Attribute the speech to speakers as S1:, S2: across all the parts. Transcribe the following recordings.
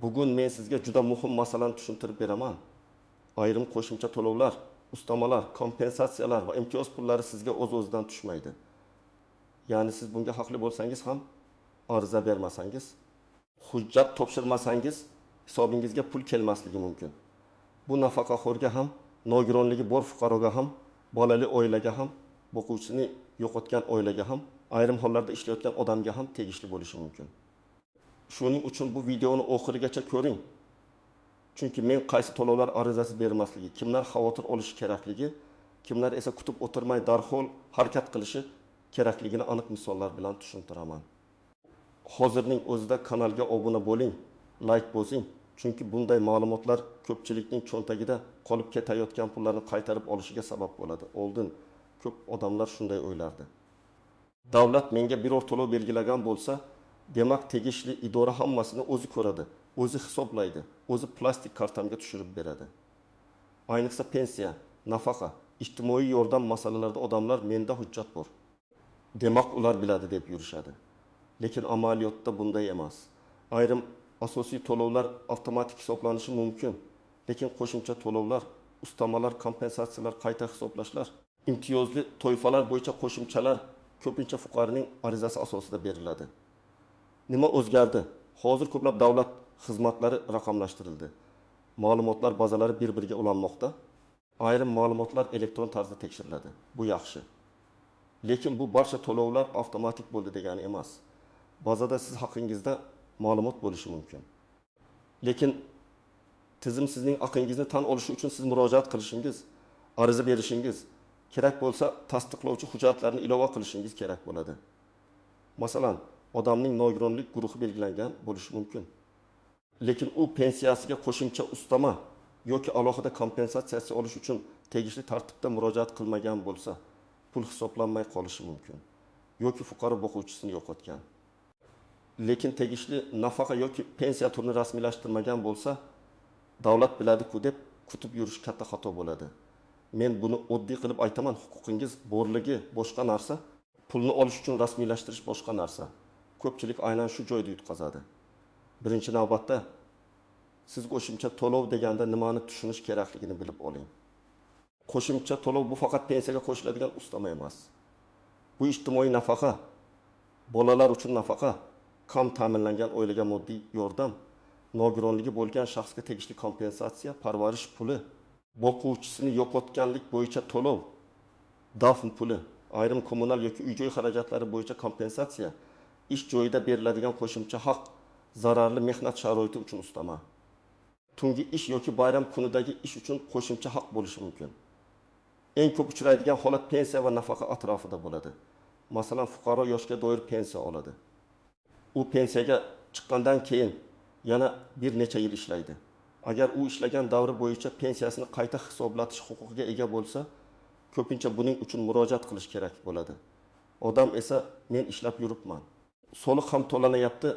S1: Bugun men sizga juda muhim masalani tushuntirib beraman. Ayrim qo'shimcha to'lovlar, ustamalar, kompensatsiyalar va imtiyoz pullari sizga o'z-o'zidan tushmaydi. Ya'ni siz bunga haqli bo'lsangiz ham ariza bermasangiz, hujjat topshirmasangiz hisobingizga pul kelmasligi mumkin. Bu nafaqaxo'rga ham, nogironligi bor fuqaroga ham, bolali oilaga ham, o'quvchisini yo'qotgan oilaga ham, ayrim hollarda ishlayotgan odamga ham tegishli bo'lishi mumkin. Shuning uchun bu videoni oxirigacha ko'ring. Chunki men qaysi to'lovlar arizasi bermasligi, kimlar xavotir olishi kerakligi, kimlar esa kutib o'tirmay darhol harakat qilishi kerakligini aniq misollar bilan tushuntiraman. Hozirning o'zida kanalga obuna bo'ling, like bosing. Chunki bunday ma'lumotlar ko'pchilikning cho'ntagida qolib ketayotgan pullarni qaytarib olishiga sabab bo'ladi. Oldin ko'p odamlar shunday o'ylardi. Davlat menga biror to'lov belgilagan bo'lsa, demak tegishli idora hammasini o'zi ko'radi, o'zi hisoblaydi, o'zi plastik kartamga tushirib beradi. Ayniqsa pensiya, nafaqa, ijtimoiy yordam masalalarida odamlar menda hujjat bor. Demak ular biladi deb yurishadi. Lekin amaliyotda bunday emas. Ayrim asosiy to'lovlar avtomatik hisoblanishi mumkin, lekin qo'shimcha to'lovlar, ustamalar, kompensatsiyalar, qayta hisoblashlar, imtiyozli toifalar bo'yicha qo'shimchalar ko'pincha fuqaroning arizasi asosida beriladi. Nima o'zgardi? Hozir ko'plab davlat xizmatlari raqamlashtirildi. Ma'lumotlar bazalari bir-biriga ulanmoqda. Ayrim ma'lumotlar elektron tarzda tekshiriladi. Bu yaxshi. Lekin bu barcha to'lovlar avtomatik bo'ldi degani emas. Bazada siz haqingizda ma'lumot bo'lishi mumkin. Lekin tizim sizning haqingizni tan olishi uchun siz murojaat qilishingiz, ariza berishingiz, kerak bo'lsa tasdiqlovchi hujjatlarni ilova qilishingiz kerak bo'ladi. Masalan, odamning nogironlik guruhi belgilangan bo'lishi mumkin. Lekin u pensiyasiga qo'shimcha ustama yoki alohida kompensatsiyasi olish uchun tegishli tartibda murojaat qilmagan bo'lsa, pul hisoblanmay qolishi mumkin. Yoki fuqaro o'quvchisini yo'qotgan. Lekin tegishli nafaqa yoki pensiya turini rasmiylashtirmagan bo'lsa, davlat biladi-ku deb kutib yurish katta xato bo'ladi. Men buni oddiy qilib aytaman, huquqingiz borligi boshqa narsa, pulni olish uchun rasmiylashtirish boshqa narsa. Ko'pchilik aynan shu joyda yutqazadi. Birinchi navbatda siz qo'shimcha to'lov deganda nimani tushunish kerakligini bilib oling. Qo'shimcha to'lov bu faqat pensiyaga qo'shiladigan ustama emas. Bu ijtimoiy nafaqa, bolalar uchun nafaqa, kam ta'minlangan oilaga moddiy yordam, nogironligi bo'lgan shaxsga tegishli kompensatsiya, parvarish puli, o'quvchisini yo'qotganlik bo'yicha to'lov, dafn puli, ayrim kommunal yoki uy-joy xarajatlari bo'yicha kompensatsiya, ish joyida beriladigan qo'shimcha haq, zararli mehnat sharoiti uchun ustama. Tungi ish yoki bayram kunidagi ish uchun qo'shimcha haq bo'lishi mumkin. Eng ko'p uchraydigan holat pensiya va nafaqa atrofida bo'ladi. Masalan, fuqaro yoshga doir pensiya oladi. U pensiyaga chiqqandan keyin yana bir necha yil ishlaydi. Agar u ishlagan davri bo'yicha pensiyasini qayta hisoblatish huquqiga ega bo'lsa, ko'pincha buning uchun murojaat qilish kerak bo'ladi. Odam esa men ishlab yuribman, soliq ham to'lanayapti,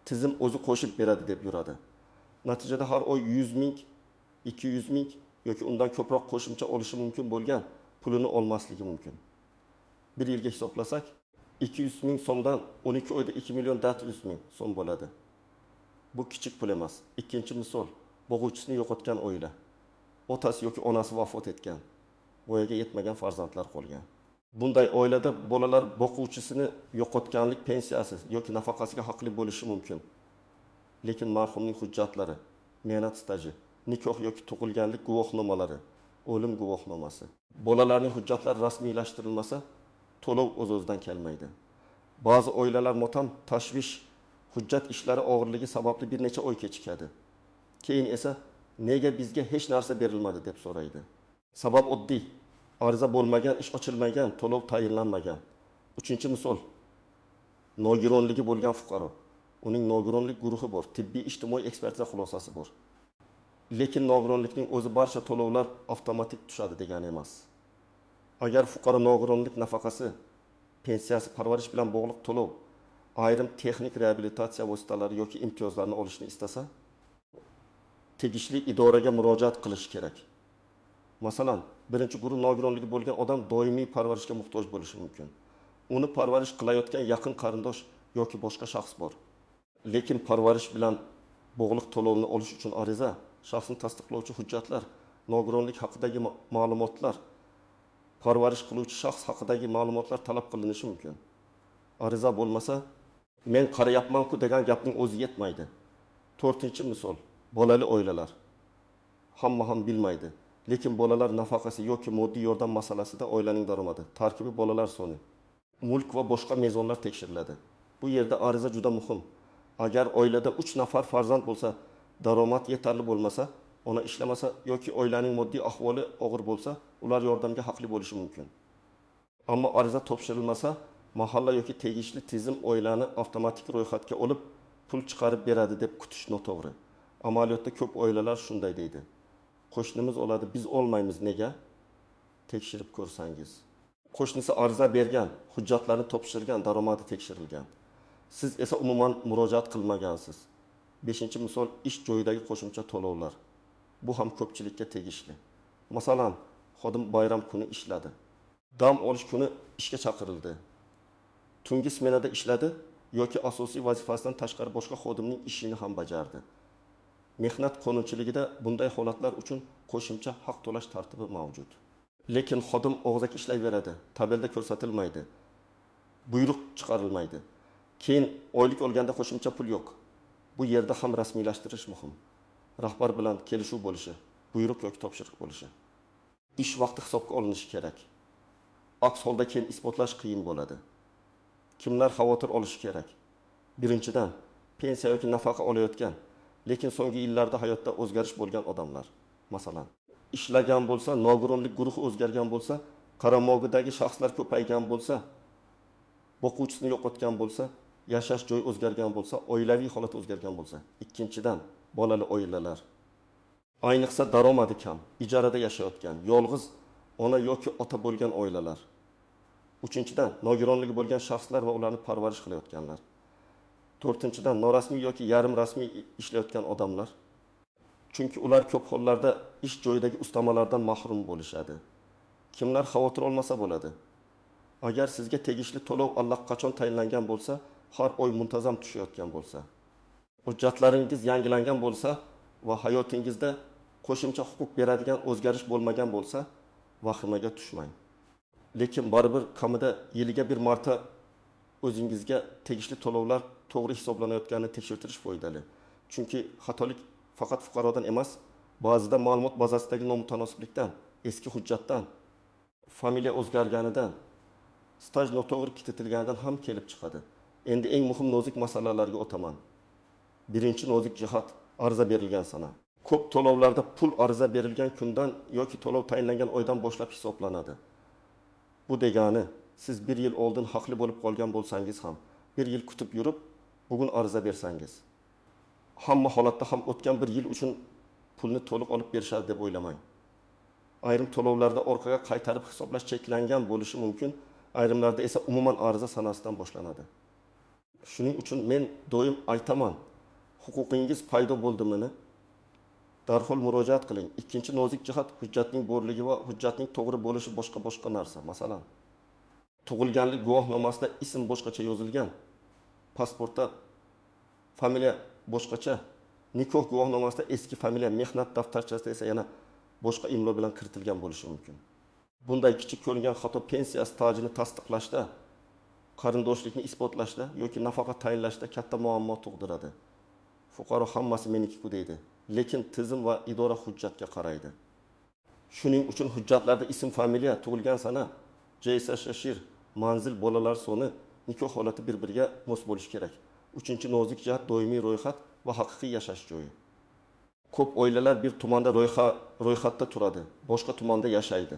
S1: tizim o'zi qo'shib beradi deb yuradi. Natijada har oy 100 ming, 200 ming yoki undan ko'proq qo'shimcha olishi mumkin bo'lgan pulini olmasligi mumkin. Bir yilga hisoblasak, 200 ming so'mdan 12 oyda 2 million 400 ming so'm bo'ladi. Bu kichik pul emas. Ikkinchi misol, o'quvchisini yo'qotgan oila. Otasi yoki onasi vafot etgan, voyaga yetmagan farzandlar qolgan. Bunday oilada bolalar o'quvchisini yo'qotganlik pensiyasi yoki nafaqasiga haqli bo'lishi mumkin. Lekin marhumning hujjatlari, mehnat staji, nikoh yoki tug'ilganlik guvohnomalari, o'lim guvohnomasi, bolalarning hujjatlari rasmiylashtirilmasa, to'lov o'z-o'zidan kelmaydi. Ba'zi oilalar motam, tashvish, hujjat ishlari og'irligi sababli bir necha oy kechikadi. Keyin esa nega bizga hech narsa berilmadi deb so'raydi. Sabab oddiy. Ariza bo'lmagan, ish ochilmagan, to'lov tayinlanmagan. Uchinchi misol. Nogironligi bo'lgan fuqaro. Uning nogironlik guruhi bor, tibbiy ijtimoiy ekspertiza xulosasi bor. Lekin nogironlikning o'zi barcha to'lovlar avtomatik tushadi degani emas. Agar fuqaro nogironlik nafaqasi, pensiyasi, parvarish bilan bog'liq to'lov, ayrim texnik reabilitatsiya vositalari yoki imtiyozlarni olishni istasa, tegishli idoraga murojaat qilish kerak. Masalan, birinchi guruh nogironligi bo'lgan odam doimiy parvarishga muhtoj bo'lishi mumkin. Uni parvarish qilayotgan yaqin qarindosh yoki boshqa shaxs bor. Lekin parvarish bilan bog'liq to'lovni olish uchun ariza, shaxsni tasdiqlovchi hujjatlar, nogironlik haqidagi ma'lumotlar, parvarish qiluvchi shaxs haqidagi ma'lumotlar talab qilinishi mumkin. Ariza bo'lmasa, men qarayapman-ku degan gapning o'zi yetmaydi. 4-misol, bolali oilalar. Hamma ham bilmaydi. Lekin bolalar nafaqasi yoki moddiy yordam masalasida oilaning daromadi, tarkibi bolalar soni, mulk va boshqa mezonlar tekshiriladi. Bu yerda ariza juda muhim. Agar oilada 3 nafar farzand bo'lsa, daromad yetarli bo'lmasa, ona ishlamasa yoki oilaning moddiy ahvoli og'ir bo'lsa, ular yordamga haqli bo'lishi mumkin. Ammo ariza topshirilmasa, mahalla yoki tegishli tizim oilani avtomatik ro'yxatga olib, pul chiqarib beradi deb kutish noto'g'ri. Amaliyotda ko'p oilalar shunday deydi. Qo'shnimiz oladi, biz olmaymiz, nega? Tekshirib ko'rsangiz. Qo'shnisi ariza bergan, hujjatlarni topshirgan, daromadi tekshirilgan. Siz esa umuman murojaat qilmagansiz. 5-misol, ish joyidagi qo'shimcha to'lovlar. Bu ham ko'pchilikka tegishli. Masalan, xodim bayram kuni ishladi. Dam olish kuni ishga chaqirildi. Tungi smenada ishladi yoki asosiy vazifasidan tashqari boshqa xodimning ishini ham bajardi. Mehnat qonunchiligida bunday holatlar uchun qo'shimcha haq to'lash tartibi mavjud. Lekin xodim og'zaki ishlayveradi, tabelda ko'rsatilmaydi. Buyruq chiqarilmaydi. Keyin oylik olganda qo'shimcha pul yo'q. Bu yerda ham rasmiylashtirish muhim. Rahbar bilan kelishuv bo'lishi, buyruq yoki topshiriq bo'lishi. Ish vaqti hisobga olinishi kerak. Aks holda keyin isbotlash qiyin bo'ladi. Kimlar xavotir olishi kerak? Birinchidan, pensiya yoki nafaqa olayotgan, lekin so'nggi yillarda hayotda o'zgarish bo'lgan odamlar. Masalan, ishlagan bo'lsa, nogironlik guruhi o'zgargan bo'lsa, qaramog'idagi shaxslar ko'paygan bo'lsa, o'quvchisini yo'qotgan bo'lsa, yashash joyi o'zgargan bo'lsa, oilaviy holat o'zgargan bo'lsa. Ikkinchidan, bolali oilalar. Ayniqsa daromadi kam, ijarada yashayotgan, yolg'iz ona yoki ota bo'lgan oilalar. Uchinchidan, nogironligi bo'lgan shaxslar va ularni parvarish qilayotganlar. To'rtinchidan, norasmiy yoki yarim rasmiy ishlayotgan odamlar. Chunki ular ko'p hollarda ish joyidagi ustamalardan mahrum bo'lishadi. Kimlar xavotir olmasa bo'ladi? Agar sizga tegishli to'lov allaqachon tayinlangan bo'lsa, har oy muntazam tushayotgan bo'lsa, hujjatlaringiz yangilangan bo'lsa va hayotingizda qo'shimcha huquq beradigan o'zgarish bo'lmagan bo'lsa, vahimaga tushmang. Lekin baribir kamida yiliga bir marta o'zingizga tegishli to'lovlar to'g'ri hisoblanayotganini tekshirtirish foydali. Chunki xatolik faqat fuqarodan emas, ba'zida ma'lumot bazasidagi nomutanosiblikdan, eski hujjatdan, familiya o'zgarganidan, staj noto'g'ri kiritilganidan ham kelib chiqadi. Endi eng muhim nozik masalalarga o'taman. Birinchi nozik jihat ariza berilgan sana. Ko'p to'lovlarda pul ariza berilgan kundan yoki to'lov tayinlangan oydan boshlab hisoblanadi. Bu degani, siz 1 yil oldin haqli bo'lib qolgan bo'lsangiz ham, 1 yil kutib yurib, bugun ariza bersangiz, hamma holatda ham o'tgan 1 yil uchun pulni to'liq olib berishadi deb o'ylamang. Ayrim to'lovlarda orqaga qaytarib hisoblash cheklangan bo'lishi mumkin, ayrimlarda esa umuman ariza sanasidan boshlanadi. Shuning uchun men doim aytaman, huquqingiz paydo bo'ldimi? Darhol murojaat qiling. Ikkinchi nozik jihat hujjatning bo'rligi va hujjatning to'g'ri bo'lishi boshqa narsa. Masalan, tug'ilganlik guvohnomasida ism boshqacha yozilgan, pasportda familiya boshqacha, nikoh guvohnomasida eski familiya, mehnat daftarchasida esa yana boshqa imlo bilan kiritilgan bo'lishi mumkin. Bunday kichik ko'ringan xato pensiya stajini tasdiqlashda, qarindoshlikni isbotlashda yoki nafaqa tayinlashda katta muammo tug'diradi. Fuqaro hammasi meniki-ku deydi, lekin tizim va idora hujjatga qaraydi. Shuning uchun hujjatlarda ism, familiya, tug'ilgan sana, JSHSHIR, manzil, bolalar soni, nikoh holati bir-biriga mos bo'lishi kerak. Uchinchi nozik jihat doimiy ro'yxat va haqiqiy yashash joyi. Ko'p oilalar bir tumanda ro'yxatda turadi, boshqa tumanda yashaydi.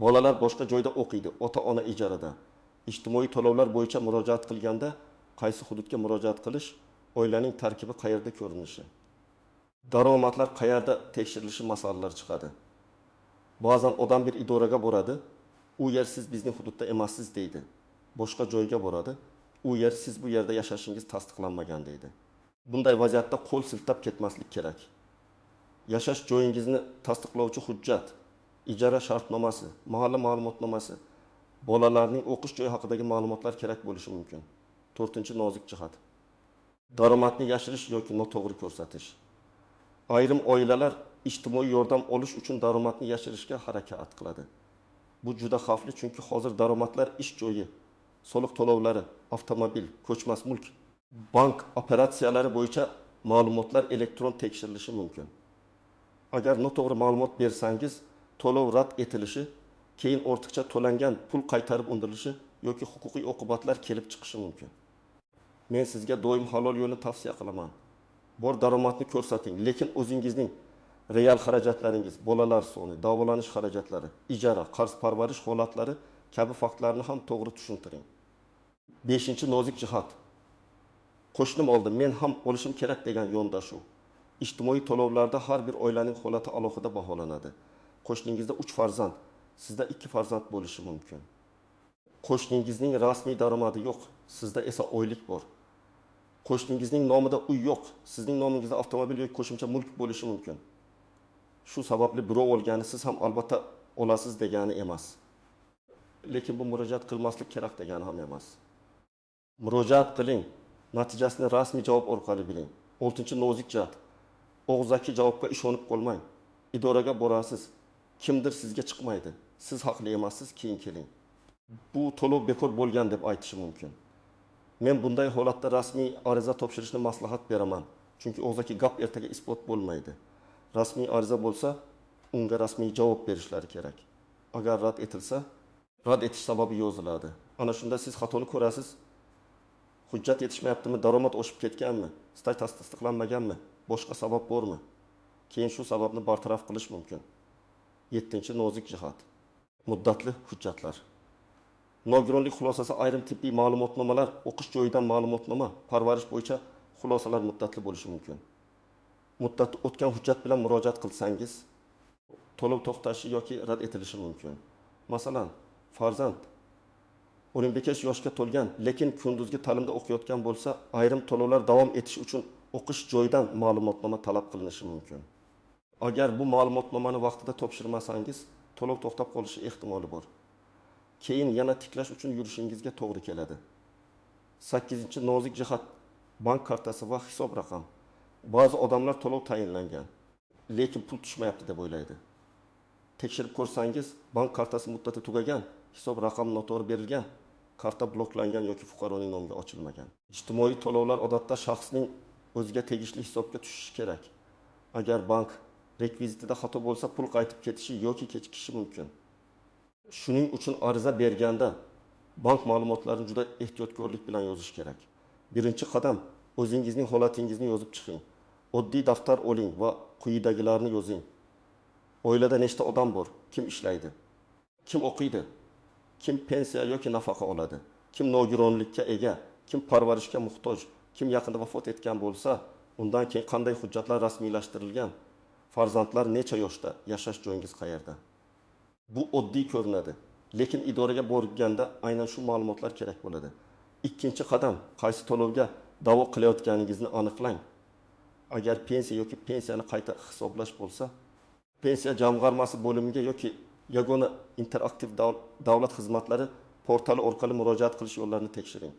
S1: Bolalar boshqa joyda o'qiydi, ota-ona ijarada. Ijtimoiy to'lovlar bo'yicha murojaat qilganda qaysi hududga murojaat qilish, oilaning tarkibi qayerda ko'rinishi, daromadlar qayerda tekshirilishi masalalar chiqadi. Ba'zan odam bir idoraga boradi, u yer siz bizning hududda emassiz deydi. Boshqa joyga boradi, u yer siz bu yerda yashashingiz tasdiqlanmagan deydi. Bunday vaziyatda qo'l siltab ketmaslik kerak. Yashash joyingizni tasdiqlovchi hujjat, ijara shartnomasi, mahalla ma'lumotnomasi, bolalarning o'qish joyi haqidagi ma'lumotlar kerak bo'lishi mumkin. 4-nozik jihat. Daromadni yashirish yoki noto'g'ri ko'rsatish. Ayrim oilalar ijtimoiy yordam olish uchun daromadni yashirishga harakat qiladi. Bu juda xavfli, chunki hozir daromadlar ish joyi, soliq to'lovlari, avtomobil, ko'chmas mulk, bank operatsiyalari bo'yicha ma'lumotlar elektron tekshirilishi mumkin. Agar noto'g'ri ma'lumot bersangiz, to'lov rad etilishi, keyin ortiqcha to'langan pul qaytarib undirilishi yoki huquqiy oqibatlar kelib chiqishi mumkin. Men sizga doim halol yo'lni tavsiya qilaman. Bor daromadni ko'rsating, lekin o'zingizning real xarajatlaringiz, bolalar soni, davolanish xarajatlari, ijara, qarz parvarish holatlari kabi faktlarni ham to'g'ri tushuntiring. 5-nozik jihat. Qo'shnim oldi, men ham olishim kerak degan yondashuv. Ijtimoiy to'lovlarda har bir oilaning holati alohida baholanadi. Qo'shningizda 3 farzand, sizda 2 farzand bo'lishi mumkin. Qo'shningizning rasmiy daromadi yo'q, sizda esa oylik bor. Qo'shningizning nomida uy yo'q, sizning nomingizda avtomobil yoki qo'shimcha mulk bo'lishi mumkin. Shu sababli birov olgani siz ham albatta olasiz degani emas. Lekin bu murojaat qilmaslik kerak degani ham emas. Murojaat qiling, natijasini rasmiy javob orqali biling. 6-nozik jihat. Og'zaki javobga ishonib qolmang. Idoraga borasiz, kimdir sizga chiqmaydi. Siz haqli emassiz, keyin keling. Bu to'lov bekor bo'lgan deb aytishi mumkin. Men bunday holatda rasmiy ariza topshirishni maslahat beraman. Chunki og'zaki gap ertaga isbot bo'lmaydi. Rasmiy ariza bo'lsa, unga rasmiy javob berishlari kerak. Agar rad etilsa, rad etish sababi yoziladi. Ana shunda siz xatoni ko'rasiz. Hujjat yetishmayaptimi, daromad oshib ketganmi, staj tasdiqlanmaganmi, boshqa sabab bormi? Keyin shu sababni bartaraf qilish mumkin. 7-nozik jihat. Muddatli hujjatlar. Nogironlik xulosasi ayrim tibbiy ma'lumotnomalar, o'qish joyidan ma'lumotnoma, parvarish bo'yicha xulosalar muddatli bo'lishi mumkin. Muddati o'tgan hujjat bilan murojaat qilsangiz, to'lov to'xtashi yoki rad etilishi mumkin. Masalan, farzand 15 yoshga to'lgan, lekin kunduzgi ta'limda o'qiyotgan bo'lsa, ayrim to'lovlar davom etishi uchun o'qish joyidan ma'lumotnoma talab qilinishi mumkin. Agar bu ma'lumotnomani vaqtida topshirmasangiz, to'lov to'xtab qolishi ehtimoli bor. Keyin yana tiklash uchun yurishingizga to'g'ri keladi. 8-nozik jihat. Bank kartasi va hisob raqam. Ba'zi odamlar to'lov tayinlangan, lekin pul tushmayapti deb o'ylaydi. Tekshirib ko'rsangiz, bank kartasi muddati tugagan, hisob raqami noto'g'ri berilgan, karta bloklangan yoki fuqaroning nomiga ochilmagan. Ijtimoiy to'lovlar odatda shaxsning o'ziga tegishli hisobga tushishi kerak. Agar bank rekvizitida xato bo'lsa, pul qaytib ketishi yoki kechikishi mumkin. Shuning uchun ariza berganda bank ma'lumotlarini juda ehtiyotkorlik bilan yozish kerak. Birinchi qadam, o'zingizning holatingizni yozib chiqing. Oddiy daftar oling va quyidagilarni yozing. Oilada nechta odam bor? Kim ishlaydi? Kim o'qiydi? Kim pensiya yoki nafaqa oladi? Kim nogironlikka ega? Kim parvarishga muhtoj? Kim yaqinda vafot etgan bo'lsa, undan keyin qanday hujjatlar rasmiylashtirilgan? Farzandlar necha yoshda? Yashash joyingiz qayerda? Bu oddiy ko'rinadi, lekin idoraga borganda aynan shu ma'lumotlar kerak bo'ladi. Ikkinchi qadam, qaysi to'lovga da'vo qilayotganingizni aniqlang. Agar pensiya yoki pensiyani qayta hisoblash bo'lsa, pensiya jamg'armasi bo'limiga yoki yagona interaktiv davlat xizmatlari portali orqali murojaat qilish yo'llarini tekshiring.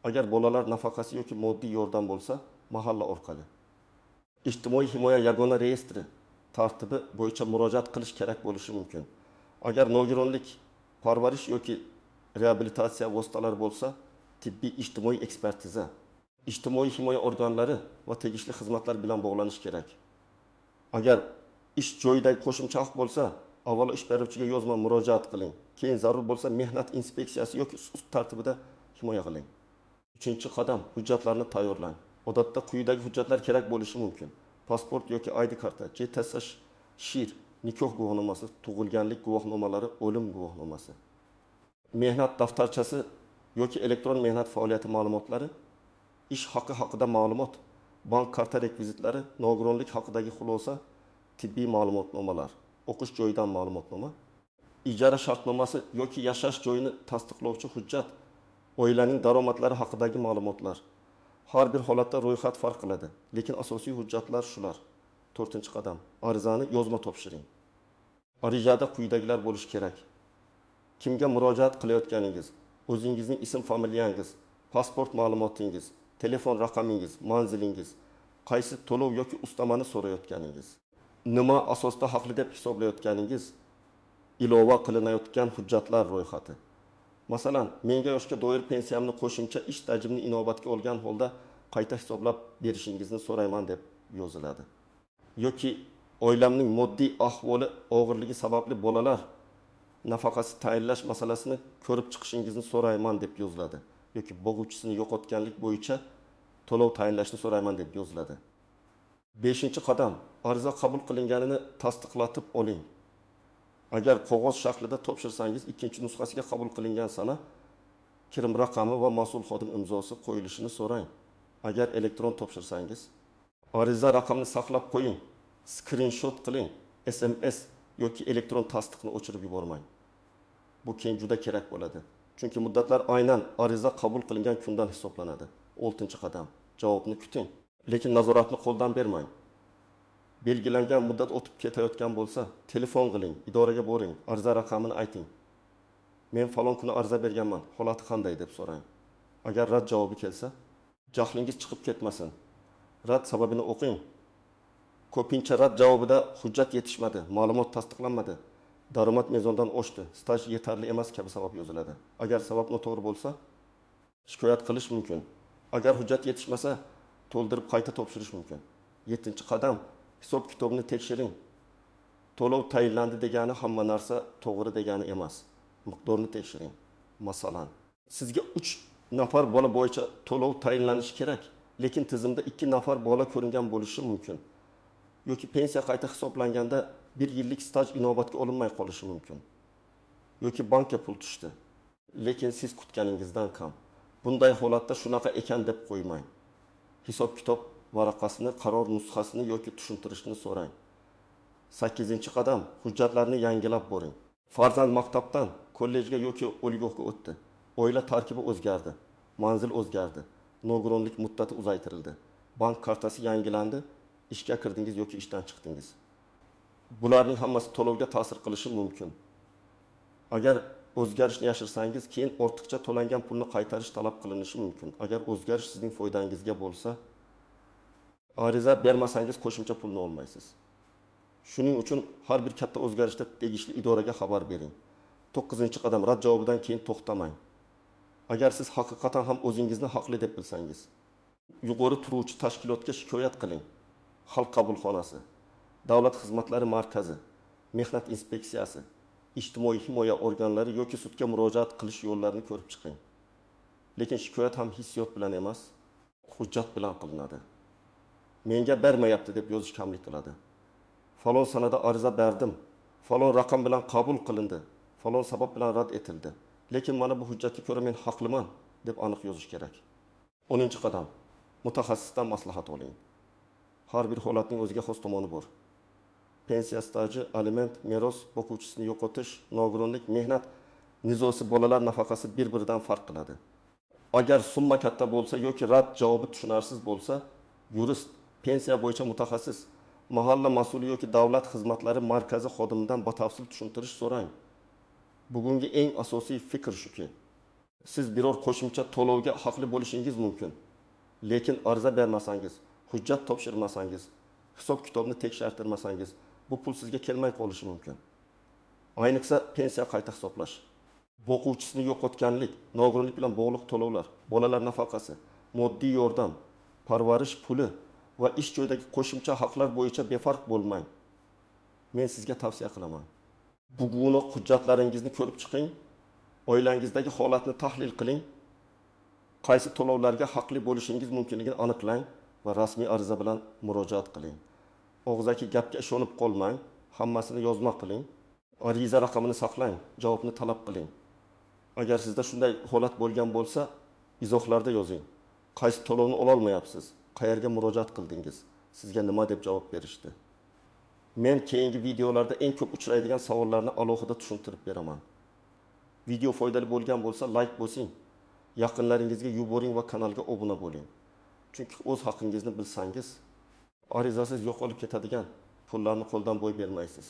S1: Agar bolalar nafaqasi yoki moddiy yordam bo'lsa, mahalla orqali. Ijtimoiy himoya yagona reyestri tartibi bo'yicha murojaat qilish kerak bo'lishi mumkin. Agar nogironlik, parvarish yoki reabilitatsiya vositalari bo'lsa, tibbiy ijtimoiy ekspertiza, ijtimoiy himoya organlari va tegishli xizmatlar bilan bog'lanish kerak. Agar ish joyidagi qo'shimcha haq bo'lsa, avvalo ish beruvchiga yozma murojaat qiling. Keyin zarur bo'lsa mehnat inspeksiyasi yoki sud tartibida himoya qiling. 3-qadam, hujjatlarni tayyorlang. Odatda quyidagi hujjatlar kerak bo'lishi mumkin. Pasport yoki ID karta, JTSH, shir, nikoh guvohnomasi, tug'ilganlik guvohnomalari, o'lim guvohnomasi. Mehnat daftarchasi yoki elektron mehnat faoliyati ma'lumotlari, ish haqi haqida ma'lumot, bank karta rekvizitlari, nogironlik haqidagi xulosa, tibbiy ma'lumotnomalar, o'qish joyidan ma'lumotnoma, ijara shartnomasi yoki yashash joyini tasdiqlovchi hujjat, oilaning daromadlari haqidagi ma'lumotlar. Har bir holatda ro'yxat farq qiladi, lekin asosiy hujjatlar shular. 4-qadam, arizani yozma topshiring. Arizada quyidagilar bo'lishi kerak. Kimga murojaat qilayotganingiz, o'zingizning ism-familiyangiz, pasport ma'lumotingiz, telefon raqamingiz, manzilingiz, qaysi to'lov yoki ustamani so'rayotganingiz, nima asosda haqli deb hisoblayotganingiz, ilova qilinayotgan hujjatlar ro'yxati. Masalan, menga yoshga doir pensiyamni qo'shimcha ish tajribini inobatga olgan holda qayta hisoblab berishingizni so'rayman deb yoziladi. Yoki oilamning moddiy ahvoli og'irligi sababli bolalar nafaqasi tayinlash masalasini ko'rib chiqishingizni so'rayman deb yoziladi. Yoki bo'g'uvchisini yo'qotganlik bo'yicha to'lov tayinlashni so'rayman deb yoziladi. 5-qadam, ariza qabul qilinganini tasdiqlatib oling. Agar qog'oz shaklida topshirsangiz, ikkinchi nusxasiga qabul qilingan sana kirim raqami va mas'ul xodim imzosi qo'yilishini so'rang. Agar elektron topshirsangiz, ariza raqamini saqlab qo'ying, screenshot qiling, SMS yoki elektron tasdiqni o'chirib yubormang. Bu keyin juda kerak bo'ladi. Chunki muddatlar aynan ariza qabul qilingan kundan hisoblanadi. 6-qadam, javobni kuting, lekin nazoratni qo'ldan bermang. Belgilangan muddat o'tib ketayotgan bo'lsa, telefon qiling, idoraga boring, ariza raqamini ayting. Men falon kuni ariza berganman, holati qanday deb so'rang. Agar rad javobi kelsa, jahlingiz chiqib ketmasin. Rad sababini o'qing. Ko'pincha rad javobida hujjat yetishmadi, ma'lumot tasdiqlanmadi, daromad mezondan oshdi, staj yetarli emas kabi sabab yoziladi. Agar sabab noto'g'ri bo'lsa, shikoyat qilish mumkin. Agar hujjat yetishmasa, to'ldirib qayta topshirish mumkin. 7-qadam, hisob kitobni tekshiring. To'lov tayinlandi degani hamma narsa to'g'ri degani emas. Miqdorni tekshiring. Masalan, sizga 3 nafar bola bo'yicha to'lov tayinlanishi kerak, lekin tizimda 2 nafar bola ko'ringan bo'lishi mumkin. Yoki pensiya qayta hisoblanganda 1 yillik staj inobatga olinmay qolishi mumkin. Yoki bankka pul tushdi, lekin siz kutganingizdan kam. Bunday holatda shunaqa ekan deb qo'ymang. Hisob kitob varaqasini, qaror nusxasini yoki tushuntirishni so'rang. 8-qadam, hujjatlarni yangilab boring. Farzand maktabdan kollejga yoki oliygohga o'tdi. Oila tarkibi o'zgardi, manzil o'zgardi, nogironlik muddati uzaytirildi, bank kartasi yangilandi, ishga kirdingiz yoki ishdan chiqdingiz. Bularning hammasi to'lovga ta'sir qilishi mumkin. Agar o'zgarishni yashirsangiz, keyin ortiqcha to'langan pulni qaytarish talab qilinishi mumkin. Agar o'zgarish sizning foydangizga bo'lsa, ariza bermasangiz qo'shimcha pulni olmaysiz. Shuning uchun har bir katta o'zgarishda tegishli idoraga xabar bering. 9-qadam, rad javobidan keyin to'xtamang. Agar siz haqiqatan ham o'zingizni haqli deb bilsangiz, yuqori turuvchi tashkilotga shikoyat qiling. Xalq qabulxonasi, Davlat xizmatlari markazi, Mehnat inspeksiyasi, ijtimoiy himoya organlari yoki sudga murojaat qilish yo'llarini ko'rib chiqing. Lekin shikoyat ham hissiyot bilan emas, hujjat bilan qilinadi. Menga bermayapti deb yozish kamlik qiladi. Falon sanada ariza berdim, falon raqam bilan qabul qilindi, falon sabab bilan rad etildi. Lekin mana bu hujjatga ko'ra men haqliman deb aniq yozish kerak. 10-qadam, mutaxassisdan maslahat oling. Har bir holatning o'ziga xos tomoni bor. Pensiya staji, aliment, meros, o'quvchisini yo'qotish, nogironlik, mehnat nizosi, bolalar nafaqasi bir-biridan farq qiladi. Agar summa katta bo'lsa yoki rad javobi tushunarsiz bo'lsa, yurist, pensiya bo'yicha mutaxassis, mahalla mas'uli yoki davlat xizmatlari markazi xodimidan batafsil tushuntirish so'rang. Bugungi eng asosiy fikr shuki, siz biror qo'shimcha to'lovga haqli bo'lishingiz mumkin. Lekin ariza bermasangiz, hujjat topshirmasangiz, hisob kitobni tekshirtirmasangiz, bu pul sizga kelmay qolishi mumkin. Ayniqsa pensiya qayta hisoblash, o'quvchisini yo'qotganlik, nogironlik bilan bog'liq to'lovlar, bolalar nafaqasi, moddiy yordam, parvarish puli va ish joyidagi qo'shimcha haqlar bo'yicha befarq bo'lmang. Men sizga tavsiya qilaman. Bugun hujjatlaringizni ko'rib chiqing, oilangizdagi holatni tahlil qiling, qaysi to'lovlarga haqli bo'lishingiz mumkinligini aniqlang va rasmiy ariza bilan murojaat qiling. Og'zaki gapga ishonib qolmang, hammasini yozma qiling. Ariza raqamini saqlang, javobni talab qiling. Agar sizda shunday holat bo'lgan bo'lsa, izohlarda yozing. Qaysi to'lovni ola olmayapsiz? Qayerga murojaat qildingiz? Sizga nima deb javob berishdi? Men keyingi videolarda eng ko'p uchraydigan savollarni alohida tushuntirib beraman. Video foydali bo'lgan bo'lsa, like bosing, yaqinlaringizga yuboring va kanalga obuna bo'ling. Chunki o'z haqingizni bilsangiz, arizasiz yo'qolib ketadigan pullarni qo'ldan boy bermaysiz.